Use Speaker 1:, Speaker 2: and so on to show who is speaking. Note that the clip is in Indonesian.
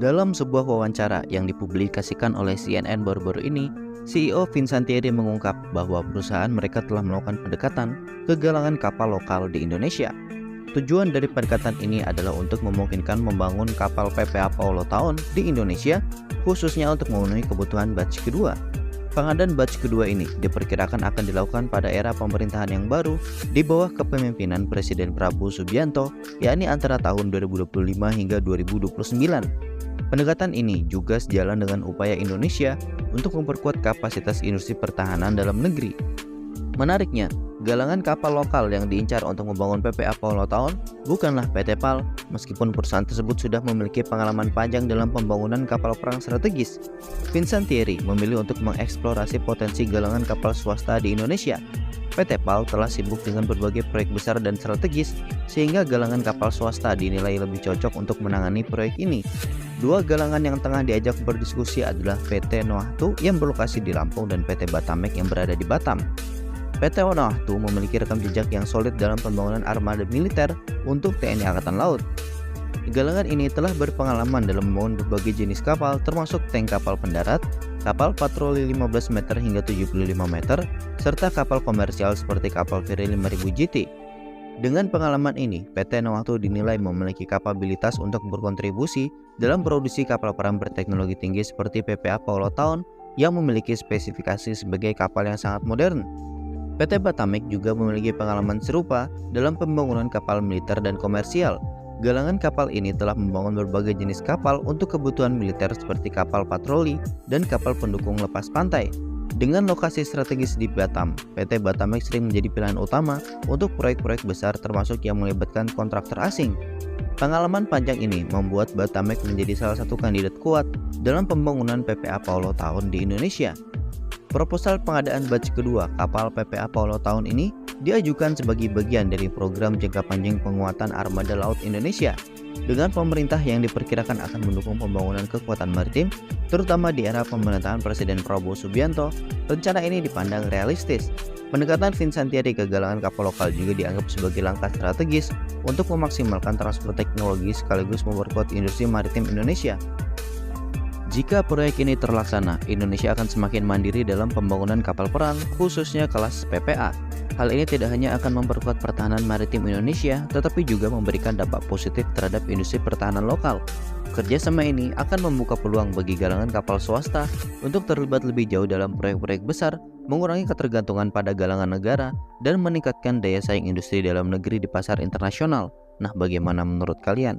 Speaker 1: Dalam sebuah wawancara yang dipublikasikan oleh CNN baru-baru ini, CEO Vincent Thierry mengungkap bahwa perusahaan mereka telah melakukan pendekatan ke galangan kapal lokal di Indonesia. Tujuan dari pendekatan ini adalah untuk memungkinkan membangun kapal PPA Paulo Taun di Indonesia, khususnya untuk memenuhi kebutuhan batch kedua. Pengadaan batch kedua ini diperkirakan akan dilakukan pada era pemerintahan yang baru di bawah kepemimpinan Presiden Prabowo Subianto, yakni antara tahun 2025 hingga 2029. Pendekatan ini juga sejalan dengan upaya Indonesia untuk memperkuat kapasitas industri pertahanan dalam negeri. Menariknya, galangan kapal lokal yang diincar untuk membangun PPA Paulo Taun bukanlah PT PAL, meskipun perusahaan tersebut sudah memiliki pengalaman panjang dalam pembangunan kapal perang strategis. Vincent Thierry memilih untuk mengeksplorasi potensi galangan kapal swasta di Indonesia. PT PAL telah sibuk dengan berbagai proyek besar dan strategis, sehingga galangan kapal swasta dinilai lebih cocok untuk menangani proyek ini. Dua galangan yang tengah diajak berdiskusi adalah PT Noahtu yang berlokasi di Lampung dan PT Batamek yang berada di Batam. PT Noahtu memiliki rekam jejak yang solid dalam pembangunan armada militer untuk TNI Angkatan Laut. Galangan ini telah berpengalaman dalam membangun berbagai jenis kapal termasuk tank kapal pendarat, kapal patroli 15 meter hingga 75 meter, serta kapal komersial seperti kapal feri 5000 GT. Dengan pengalaman ini, PT Noahtu dinilai memiliki kapabilitas untuk berkontribusi dalam produksi kapal perang berteknologi tinggi seperti PPA Paulo Taun yang memiliki spesifikasi sebagai kapal yang sangat modern. PT Batamek juga memiliki pengalaman serupa dalam pembangunan kapal militer dan komersial. Galangan kapal ini telah membangun berbagai jenis kapal untuk kebutuhan militer seperti kapal patroli dan kapal pendukung lepas pantai. Dengan lokasi strategis di Batam, PT Batamek sering menjadi pilihan utama untuk proyek-proyek besar termasuk yang melibatkan kontraktor asing. Pengalaman panjang ini membuat Batamek menjadi salah satu kandidat kuat dalam pembangunan PPA Paulo Taun di Indonesia. Proposal pengadaan batch kedua kapal PPA Paulo Taun ini diajukan sebagai bagian dari program jangka panjang penguatan armada laut Indonesia. Dengan pemerintah yang diperkirakan akan mendukung pembangunan kekuatan maritim, terutama di era pemerintahan Presiden Prabowo Subianto, rencana ini dipandang realistis. Pendekatan Vincent Thierry ke galangan kapal lokal juga dianggap sebagai langkah strategis untuk memaksimalkan transfer teknologi sekaligus memperkuat industri maritim Indonesia. Jika proyek ini terlaksana, Indonesia akan semakin mandiri dalam pembangunan kapal perang, khususnya kelas PPA. Hal ini tidak hanya akan memperkuat pertahanan maritim Indonesia, tetapi juga memberikan dampak positif terhadap industri pertahanan lokal. Kerjasama ini akan membuka peluang bagi galangan kapal swasta untuk terlibat lebih jauh dalam proyek-proyek besar, mengurangi ketergantungan pada galangan negara, dan meningkatkan daya saing industri dalam negeri di pasar internasional. Nah, bagaimana menurut kalian?